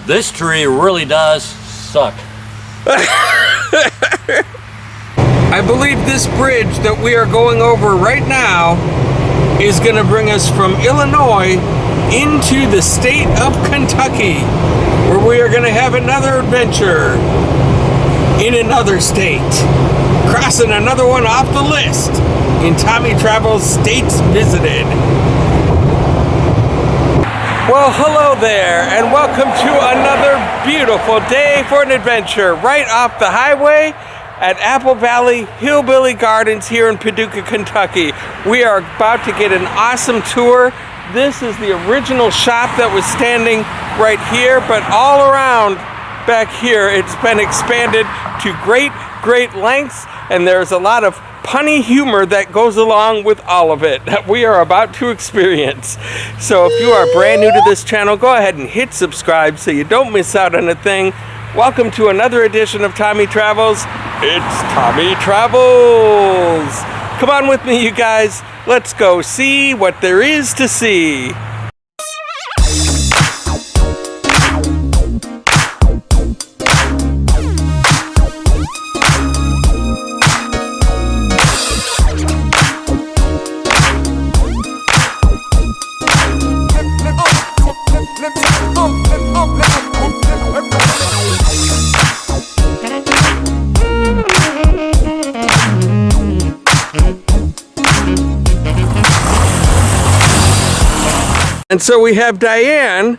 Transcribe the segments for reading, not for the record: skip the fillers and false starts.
This tree really does suck. I believe this bridge that we are going over right now is going to bring us from Illinois into the state of Kentucky, where we are going to have another adventure in another state, crossing another one off the list in Tommy Travels States Visited. Well, hello there, and welcome to another beautiful day for an adventure right off the highway at Apple Valley Hillbilly Gardens here in Paducah, Kentucky. We are about to get an awesome tour. This is the original shop that was standing right here, but all around back here it's been expanded to great lengths, and there's a lot of punny humor that goes along with all of it that we are about to experience. So if you are brand new to this channel, go ahead and hit subscribe so you don't miss out on a thing. Welcome to another edition of Tommy Travels. It's Tommy Travels. Come on with me, you guys. Let's go see what there is to see. And so we have Diane.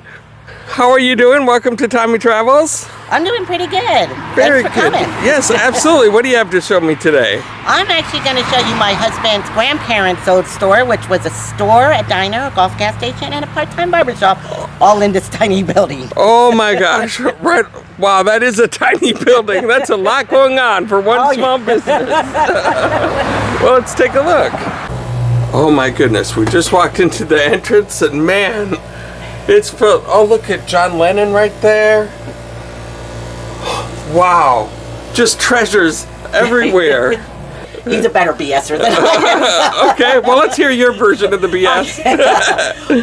How are you doing? Welcome to Tommy Travels. I'm doing pretty good. Very Thanks for good. coming. Yes, absolutely. What do you have to show me today? I'm actually going to show you my husband's grandparents' old store, which was a store, a diner, a golf gas station, and a part-time barbershop, all in this tiny building. Oh my gosh. Right. Wow, that is a tiny building. That's a lot going on for one small business. Well, let's take a look. Oh my goodness, we just walked into the entrance and man, it's filled. Oh, look at John Lennon right there. Wow, just treasures everywhere. He's a better BSer than I am. Okay, well, let's hear your version of the BS.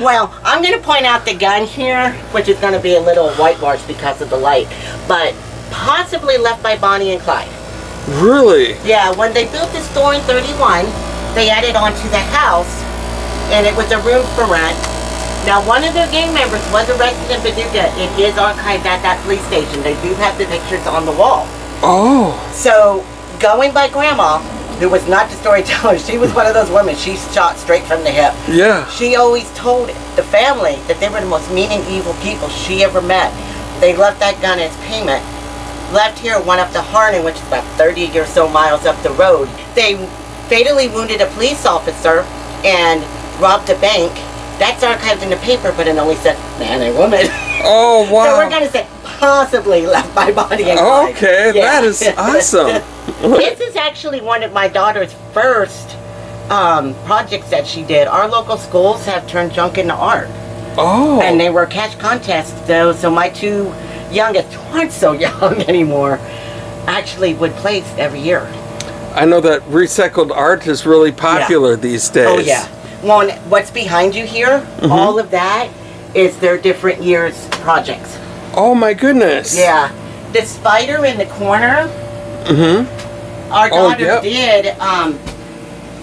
Well, I'm going to point out the gun here, which is going to be a little whitewashed because of the light, but possibly left by Bonnie and Clyde. Really? Yeah, when they built the store in 31, they added onto the house, and it was a room for rent. Now, one of their gang members was arrested in Paducah. It is archived at that police station. They do have the pictures on the wall. Oh. So, going by Grandma, who was not the storyteller, she was one of those women, she shot straight from the hip. Yeah. She always told the family that they were the most mean and evil people she ever met. They left that gun as payment. Left here, went up to Harney, which is about 30 or so miles up the road. They fatally wounded a police officer and robbed a bank. That's archived in the paper, but it only said man and woman. Oh, wow. So we're going to say possibly left by Bonnie and Clyde. Okay, yeah. That is awesome. This is actually one of my daughter's first projects that she did. Our local schools have turned junk into art. Oh. And they were cash contests, though, so my two youngest, who aren't so young anymore, actually would place every year. I know that recycled art is really popular these days. Oh, yeah. Well, what's behind you here, all of that is their different years' projects. Oh, my goodness. Yeah. The spider in the corner, our daughter did.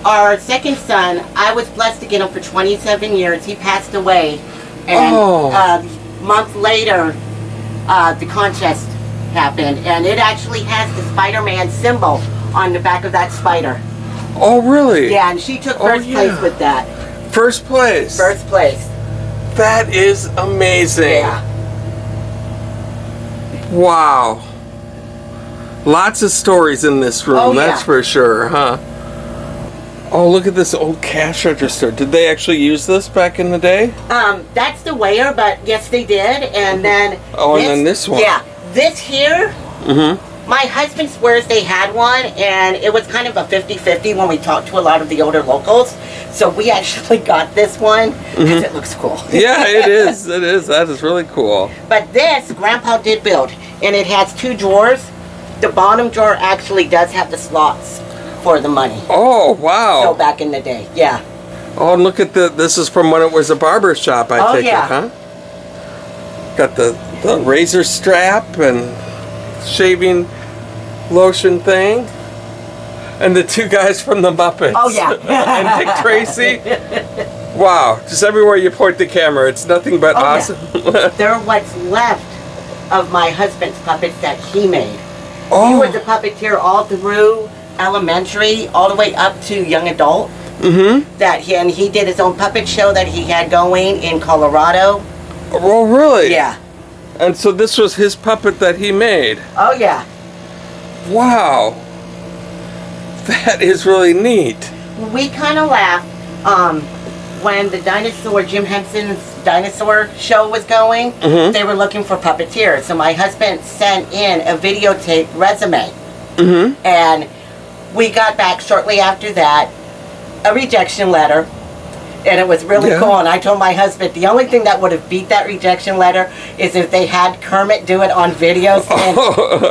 Our second son, I was blessed to get him for 27 years. He passed away. And a month later, the contest happened. And it actually has the Spider-Man symbol on the back of that spider. Oh, really? Yeah, and she took first place with that. First place? First place. That is amazing. Yeah. Wow. Lots of stories in this room, that's for sure, huh? Oh, look at this old cash register. Did they actually use this back in the day? That's the weigher, but yes, they did. And then... Oh, and then this one. Yeah. This here... My husband swears they had one, and it was kind of a 50-50 when we talked to a lot of the older locals. So we actually got this one because it looks cool. Yeah, it is. It is. That is really cool. But this, Grandpa did build, and it has two drawers. The bottom drawer actually does have the slots for the money. Oh, wow. So back in the day, yeah. Oh, and look at this is from when it was a barber shop, I take it, huh? Got the the razor strap and shaving lotion thing. And the two guys from the Muppets. Oh, yeah. And Dick Tracy. Wow, just everywhere you point the camera, it's nothing but awesome. Yeah. They're what's left of my husband's puppets that he made. Oh. He was a puppeteer all through elementary, all the way up to young adult. Mm-hmm. And he did his own puppet show that he had going in Colorado. Oh, really? Yeah. And so this was his puppet that he made. Oh, yeah. Wow. That is really neat. We kind of laughed when the dinosaur, Jim Henson's dinosaur show was going. Mm-hmm. They were looking for puppeteers. So my husband sent in a videotape resume. Mm-hmm. And we got back shortly after that a rejection letter. And it was really cool. And I told my husband the only thing that would have beat that rejection letter is if they had Kermit do it on video saying,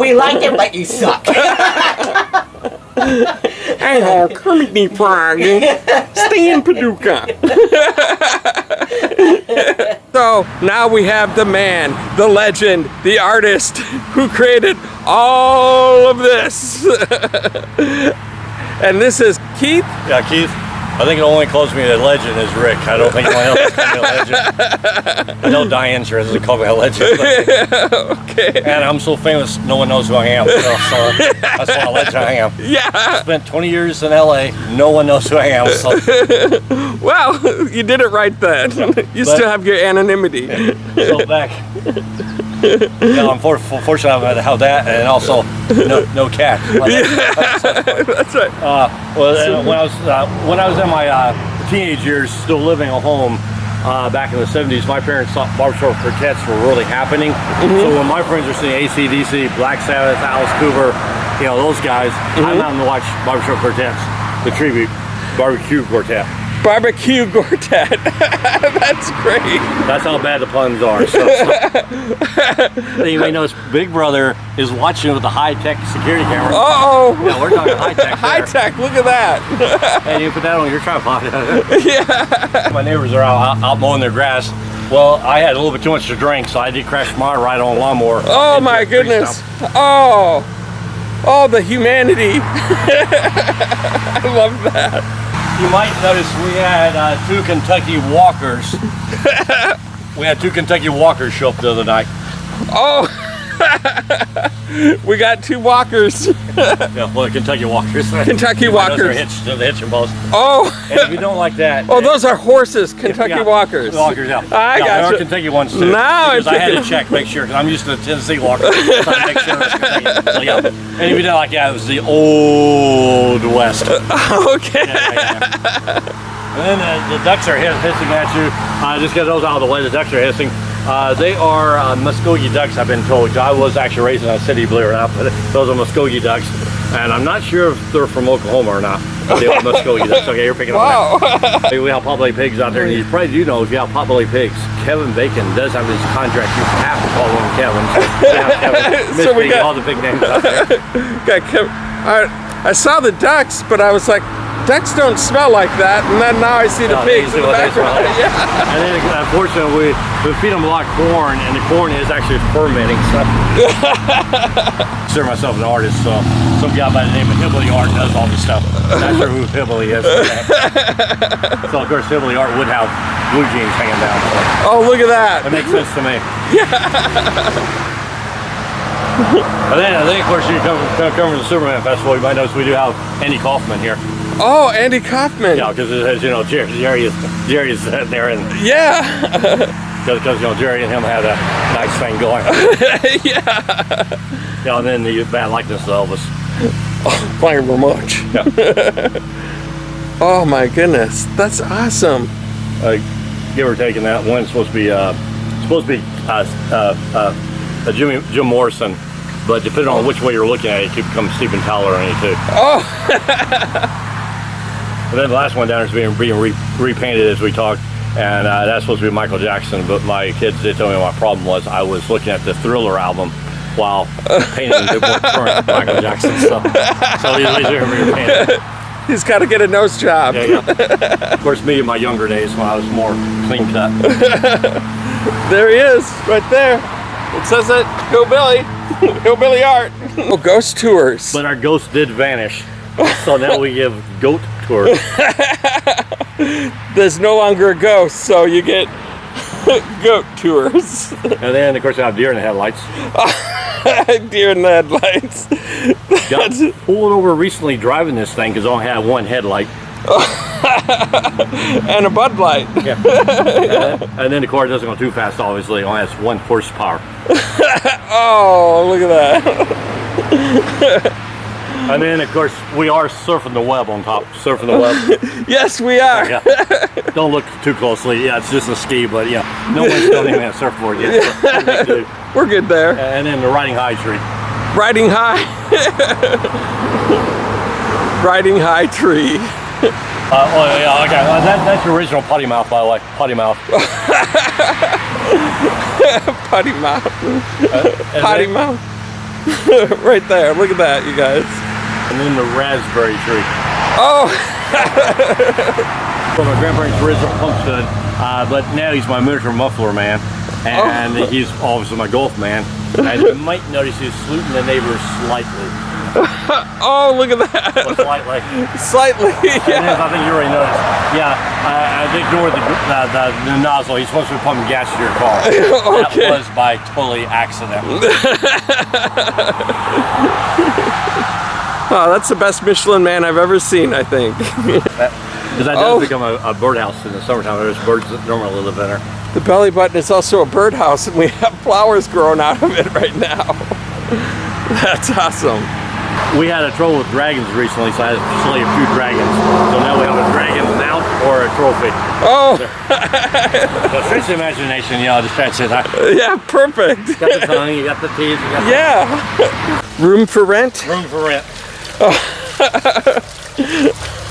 we like it, but you suck. Hey, Kermit the Frog. Stay in Paducah. So now we have the man, the legend, the artist who created all of this. And this is Keith. Yeah, Keith. I think it only calls me a legend is Rick. I don't think anyone else calls me a legend. I know Dianne sure doesn't call me a legend. Okay. And I'm so famous, no one knows who I am. So that's what a legend I am. Yeah. I spent 20 years in LA. No one knows who I am. So. Well, you did it right then. You still have your anonymity. So back. Yeah, unfortunately, I've had that, and also no cat. That's right. When I was in my teenage years, still living at home back in the 70s, my parents thought barbershop quartets were really happening. Mm-hmm. So when my friends are seeing AC/DC, Black Sabbath, Alice Cooper, those guys, I'm out to watch barbershop quartets, the tribute barbecue quartet. Barbecue quartet. That's great. That's how bad the puns are. So you may notice Big Brother is watching with a high-tech security camera. Uh-oh. Yeah, we're talking high-tech. High-tech, look at that. Hey, you put that on your tripod. Yeah. My neighbors are out mowing their grass. Well, I had a little bit too much to drink, so I did crash my ride on a lawnmower. Oh my goodness. Oh, the humanity. I love that. You might notice we had two Kentucky Walkers. We had two Kentucky Walkers show up the other night. Oh, we got two walkers. Yeah, well, Kentucky Walkers. Kentucky Walkers. Those are hitched to the hitching post. Oh. And if you don't like that. Oh, those are horses, Kentucky Walkers. Walkers, yeah. I got there you. are Kentucky ones too. Now because I had to check, make sure, because I'm used to the Tennessee Walker. So I make sure it's Kentucky. So, yeah. And if you don't like that, it was the Old West. Okay. Yeah. And then the ducks are hissing at you. Just get those out of the way. The ducks are hissing. They are Muskogee ducks, I've been told. I was actually raised in a city, believe it or not, but those are Muskogee ducks. And I'm not sure if they're from Oklahoma or not. They are Muskogee ducks. Okay, you're picking up on that. We have potbelly pigs out there, and you probably do know if you have potbelly pigs. Kevin Bacon does have his contract. You have to call him Kevin. So we got all the big names out there. Okay, Kevin. I saw the ducks, but I was like, ducks don't smell like that, and then now I see the pigs in the background. Yeah. And then unfortunately we feed them a lot of corn, and the corn is actually fermenting. So consider myself an artist, so some guy by the name of Hillbilly Art does all this stuff. Not sure who Hillbilly is. So of course Hillbilly Art would have blue jeans hanging down. So. Oh, look at that. It makes sense to me. Yeah. And then of course you come from the Superman Festival, you might notice we do have Andy Kaufman here. Oh, Andy Kaufman. Yeah, because as you know, Jerry is there, and yeah, because Jerry and him had a nice thing going. Yeah. And then the bad likeness to Elvis. Oh, thank you very much. Yeah. Oh my goodness, that's awesome. Give or taking that one, it's supposed to be Jim Morrison. But depending on which way you're looking at it, it could become Steven Tyler on you too. Oh. And then the last one down is being repainted as we talked, and that's supposed to be Michael Jackson. But my kids did tell me what my problem was. I was looking at the Thriller album while painting the current Michael Jackson stuff. So he's repainted. He's got to get a nose job. Yeah. Of course, me in my younger days when I was more clean cut. There he is, right there. It says it, Hillbilly. Hillbilly art. Oh, ghost tours. But our ghost did vanish. So now we give goat tours. There's no longer a ghost, so you get goat tours. And then, of course, we have deer in the headlights. Deer in the headlights. Got pulled over recently driving this thing because I only had one headlight. And a Bud Light. Yeah. And then the car doesn't go too fast, obviously. It only has 1 horsepower. Oh, look at that. And then, of course, we are surfing the web on top. Surfing the web. Yes, we are. Yeah. Don't look too closely. Yeah, it's just a ski, but yeah, no one's done even a surfboard yet. So We're good there. and then the riding high tree. Riding high. Riding high tree. Oh yeah, okay. That's your original potty mouth, by the way. Potty mouth. Potty mouth. Potty mouth. Right there. Look at that, you guys. And then the raspberry tree. Oh. From my grandparents' original pump stud, but now he's my miniature muffler man, and he's obviously my golf man. And you might notice he's saluting the neighbors slightly. Oh, look at that. But slightly. Slightly. Yeah. And I think you already noticed. Yeah, I ignored the nozzle. He's supposed to be pumping gas to your car. Okay. That was by totally accident. Oh, that's the best Michelin man I've ever seen, I think. Because that does become a birdhouse in the summertime. There's birds that normally live in there. The belly button is also a birdhouse, and we have flowers growing out of it right now. That's awesome. We had a trouble with dragons recently, so I had to slay a few dragons. So now we have a dragon mount or a trophy. Oh! So stretch the imagination, you know, just stretch it. Yeah, perfect. You got the tongue, you got the teeth, you got Yeah. Room for rent? room for rent.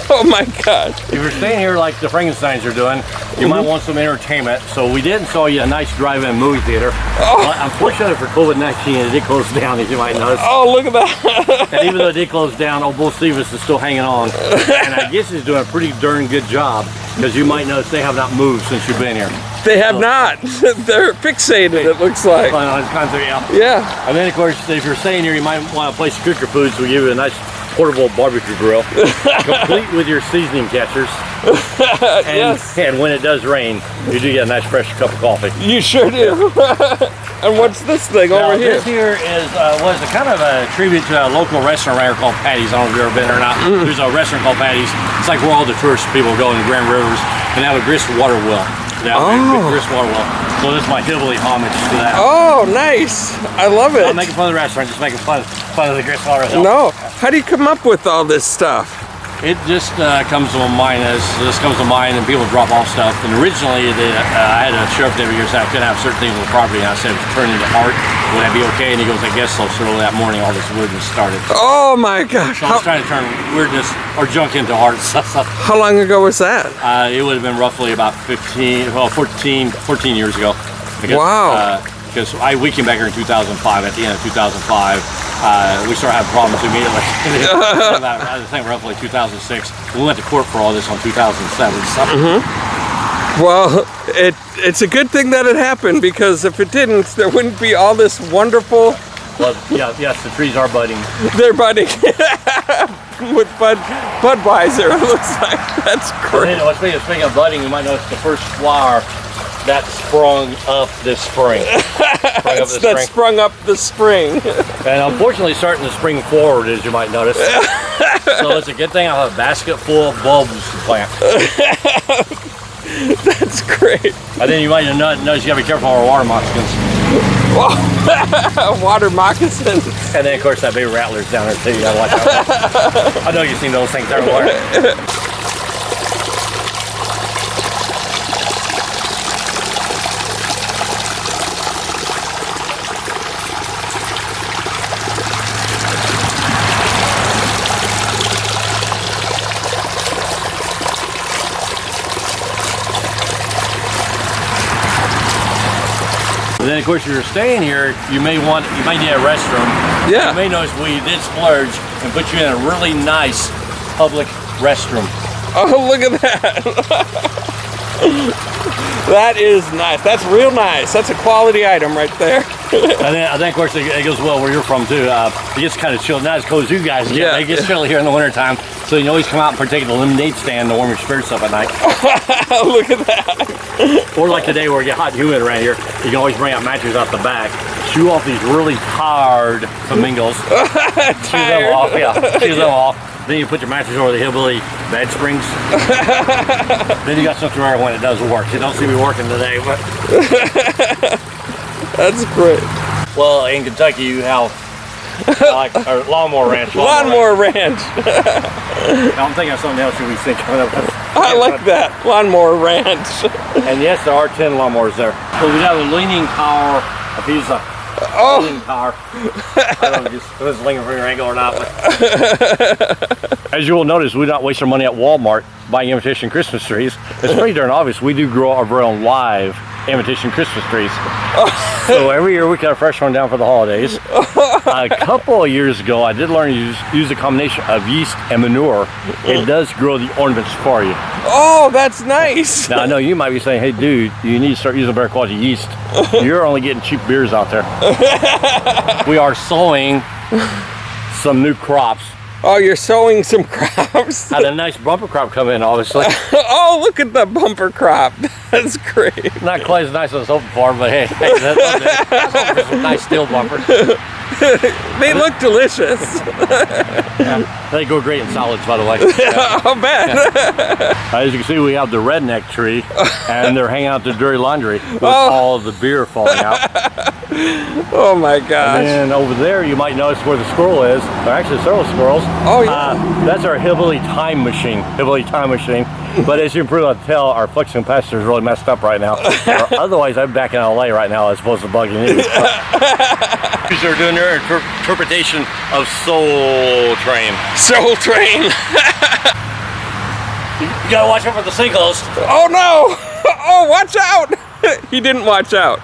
Oh my God. If you're staying here like the Frankensteins are doing, you might want some entertainment. So we did install you a nice drive-in movie theater. But unfortunately for COVID-19, it did close down, as you might notice. Oh, look at that. And even though it did close down, old Bull Stevens is still hanging on. And I guess he's doing a pretty darn good job, because you might notice they have not moved since you've been here. They have not. They're fixated, it looks like. Yeah. And then, of course, if you're staying here, you might want a place to cook your food, so we give you a nice portable barbecue grill, complete with your seasoning catchers. And, Yes. and when it does rain, you do get a nice fresh cup of coffee. You sure do. And what's this thing Now, over here? This here was a kind of a tribute to a local restaurant around here called Patty's. I don't know if you've ever been there or not. There's a restaurant called Patty's. It's like where all the tourist people go in the Grand Rivers, and they have a grist water well. Grist water well. So this is my hillbilly homage to that. Oh, nice. I love it. Not making fun of the restaurant, just making fun of the grist water well. No. How do you come up with all this stuff? It just comes to mind and people drop off stuff. And originally, I had a sheriff every year say I couldn't have certain things on the property. And I said, if it turned into art, would that be okay? And he goes, I guess so. So early that morning, all this weirdness started. Oh my gosh. So I was trying to turn weirdness or junk into art. How long ago was that? It would have been roughly about 14 years ago. Because, Wow. Because we came back here in 2005, at the end of 2005. We started having problems immediately. I think roughly 2006. We went to court for all this on 2007. So. Well, it's a good thing that it happened, because if it didn't, there wouldn't be all this wonderful... Well, yeah, yes, the trees are budding. They're budding. With Budweiser, it looks like. That's great. Speaking of budding, you might notice the first flower that sprung up this spring. Sprung up this spring. And unfortunately starting to spring forward, as you might notice. So it's a good thing I have a basket full of bulbs to plant. That's great. And then you might notice you gotta be careful of our water moccasins. Water moccasins. And then of course that big rattler's down there too, you gotta watch out. I know you've seen those things everywhere. And then of course if you're staying here, you might need a restroom. Yeah. You may notice we did splurge and put you in a really nice public restroom. Oh, look at that. That is nice. That's real nice. That's a quality item right there. And then I think, of course, it goes well where you're from too. It gets kind of chilly, not as cold as you guys get. Yeah. It gets chilly here in the wintertime, so you can always come out and partake of the lemonade stand to warm your spirits up at night. Look at that. Or like today where it get hot and humid around here, you can always bring out mattress out the back, chew off these really hard flamingos, chew them off, chew them off. Then you put your mattress over the Hillbilly bed springs. Then you got something right when it does work. You don't see me working today, but That's great. well, in Kentucky you have like or lawnmower ranch. Lawnmower ranch. I'm thinking of something else we think coming up. I like that. Lawnmower ranch. And yes, there are 10 lawnmowers there. So we have a leaning tower, a piece of leaning tower. I don't know if it's leaning from your angle or not. But as you will notice, we don't waste our money at Walmart buying imitation Christmas trees. It's pretty darn obvious. We do grow our very own live imitation Christmas trees. So every year we cut a fresh one down for the holidays. A couple of years ago, I did learn to use a combination of yeast and manure. It does grow the ornaments for you. Oh, that's nice. Now I know you might be saying, hey dude, you need to start using better quality yeast. You're only getting cheap beers out there. We are sowing some new crops. Oh, you're sowing some crops? Had a nice bumper crop come in, obviously. Oh, look at the bumper crop. That's great. Not quite as nice as I was hoping for, but hey, that's some nice steel bumpers. They look delicious. Yeah, they go great in salads, by the way. I'll bet. As you can see, we have the redneck tree, and they're hanging out their dirty laundry with all the beer falling out. Oh my gosh. And then over there, you might notice where the squirrel is. There are actually several squirrels. Oh yeah. That's our Hillbilly time machine. Hillbilly time machine. But as you can pretty well tell, our flexing capacitor is really messed up right now. Otherwise, I'm back in LA right now as opposed to bugging you. They're doing their interpretation of Soul Train. Soul Train. You gotta watch out for the sinkholes. Oh no! Oh, watch out! He didn't watch out.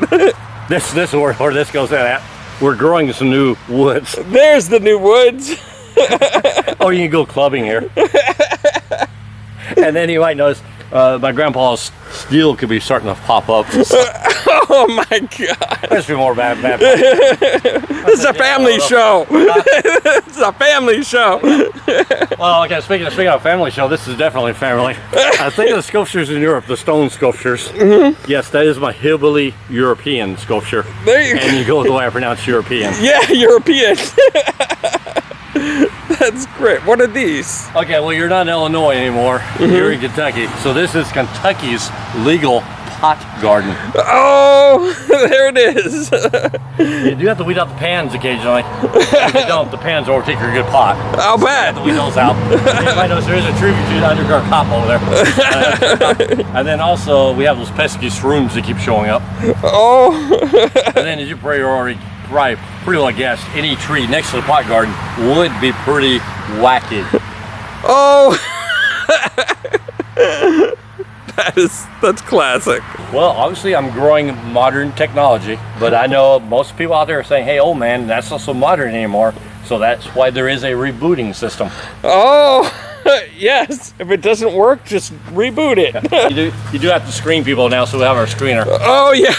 This is where this goes in at. We're growing some new woods. There's the new woods. Or you can go clubbing here. And then you might notice my grandpa's steel could be starting to pop up. Oh my god. There's be more bad. This is a family show. It's a family show. Well, okay, speaking of family show, this is definitely family. I think of the sculptures in Europe, the stone sculptures. Mm-hmm. Yes, that is my Hillbilly European sculpture. There you go. And you go with the way I pronounce European. Yeah, European. That's great. What are these? Okay, well, you're not in Illinois anymore. You're in Kentucky. So this is Kentucky's legal pot garden. Oh, there it is. You do have to weed out the pans occasionally. If you don't, the pans will overtake your good pot. I'll bet. The weed those out. You might notice there is a tribute to the underground cop over there. And then also, we have those pesky shrooms that keep showing up. Oh. And then as you probably pretty well guessed, any tree next to the pot garden would be pretty wacky. Oh. That's classic. Well, obviously I'm growing modern technology, but I know most people out there are saying, hey, old man, that's not so modern anymore. So that's why there is a rebooting system. Oh, yes. If it doesn't work, just reboot it. You do have to screen people now, so we have our screener. Oh, yeah.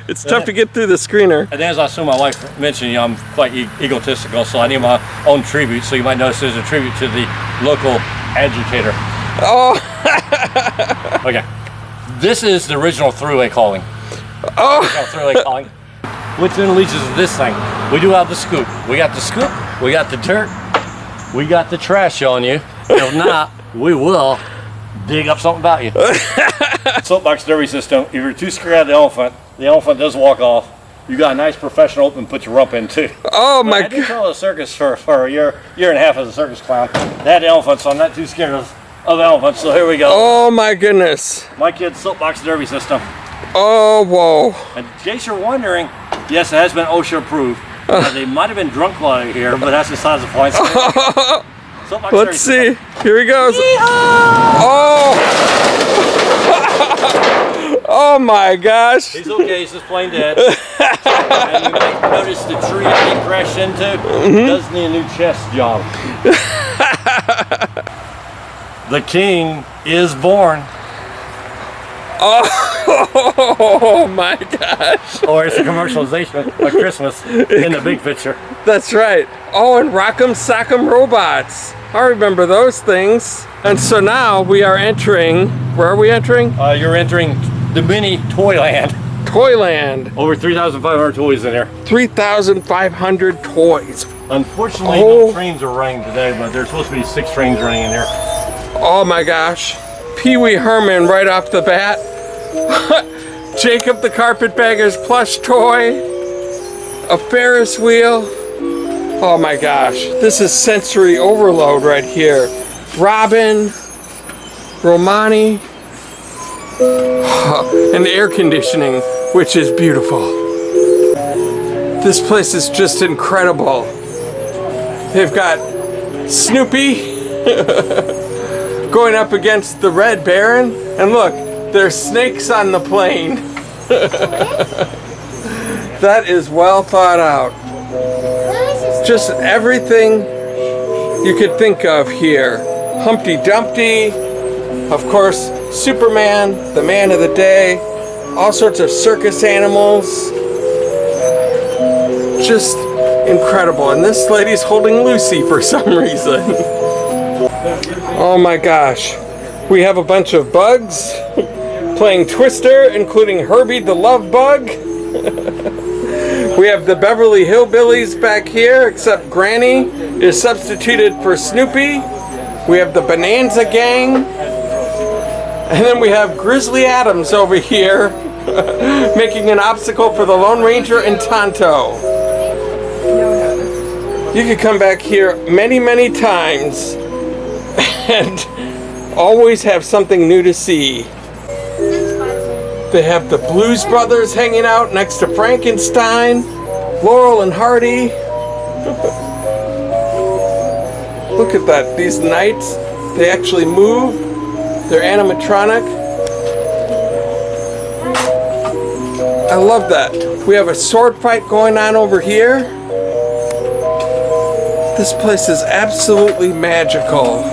It's tough to get through the screener. And then, as I assume my wife mentioned, I'm quite egotistical, so I need my own tribute. So you might notice there's a tribute to the local agitator. Oh. Okay. This is the original three-way calling. Oh. Three-way calling. Which then leads us to this thing. We do have the scoop. We got the scoop. We got the dirt. We got the trash on you. If not, we will dig up something about you. Soapbox derby system. If you're too scared of the elephant does walk off. You got a nice professional open put your rump in too. Oh my god. I did tell a circus for a year and a half as a circus clown. They had elephants, so I'm not too scared of elephants, so here we go. Oh my goodness. My kid's soapbox derby system. Oh, whoa. And in case you're wondering, yes, it has been OSHA approved. They might have been drunk while they're here, but that's besides the point. Let's see. Here he goes. Oh. Oh my gosh. He's okay, he's just plain dead. And you might notice the tree he crashed into does need a new chest job. The king is born. Oh. Oh my gosh. Or it's a commercialization of Christmas in the big picture. That's right. Oh, and Rock'em Sock'em Robots. I remember those things. And so now we are entering, where are we entering? You're entering the mini Toyland. Toyland. Over 3,500 toys in there. 3,500 toys. Unfortunately, no trains are running today, but there's supposed to be 6 trains running in here. Oh my gosh. Pee Wee Herman right off the bat. Jacob the Carpetbagger's plush toy. A Ferris wheel. Oh my gosh. This is sensory overload right here. Robin. Romani. And air conditioning, which is beautiful. This place is just incredible. They've got Snoopy going up against the Red Baron. And look, there's snakes on the plane. That is well thought out. Just everything you could think of here. Humpty Dumpty, of course, Superman, the man of the day, all sorts of circus animals. Just incredible. And this lady's holding Lucy for some reason. Oh my gosh. We have a bunch of bugs playing Twister, including Herbie the Love Bug. We have the Beverly Hillbillies back here, except Granny is substituted for Snoopy. We have the Bonanza Gang. And then we have Grizzly Adams over here making an obstacle for the Lone Ranger and Tonto. You could come back here many, many times and always have something new to see. They have the Blues Brothers hanging out next to Frankenstein, Laurel and Hardy. Look at that, these knights, they actually move. They're animatronic. I love that. We have a sword fight going on over here. This place is absolutely magical.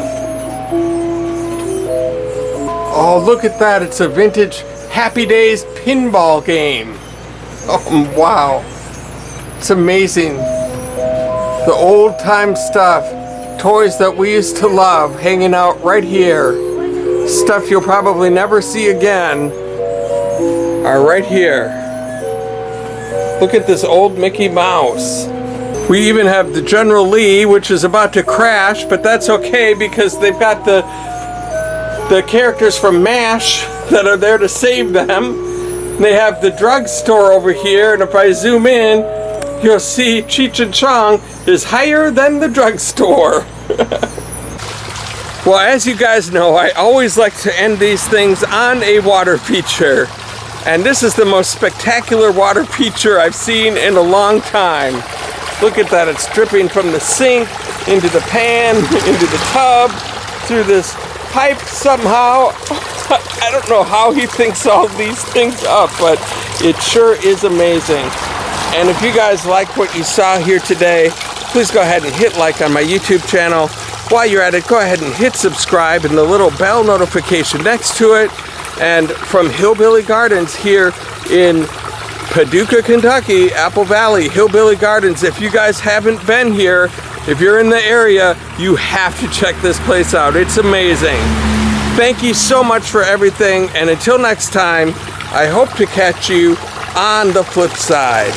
Oh, look at that. It's a vintage Happy Days pinball game. Oh, wow. It's amazing. The old time stuff. Toys that we used to love hanging out right here. Stuff you'll probably never see again are right here. Look at this old Mickey Mouse. We even have the General Lee, which is about to crash, but that's okay because they've got the characters from MASH that are there to save them. They have the drugstore over here, and if I zoom in, you'll see Cheech and Chong is higher than the drugstore. Well, as you guys know, I always like to end these things on a water feature. And this is the most spectacular water feature I've seen in a long time. Look at that, it's dripping from the sink, into the pan, into the tub, through this pipe somehow. I don't know how he thinks all these things up, but it sure is amazing. And if you guys like what you saw here today, please go ahead and hit like on my YouTube channel. While you're at it, go ahead and hit subscribe and the little bell notification next to it. And from Hillbilly Gardens here in Paducah, Kentucky, Apple Valley, Hillbilly Gardens. If you guys haven't been here, if you're in the area, you have to check this place out. It's amazing. Thank you so much for everything. And until next time, I hope to catch you on the flip side.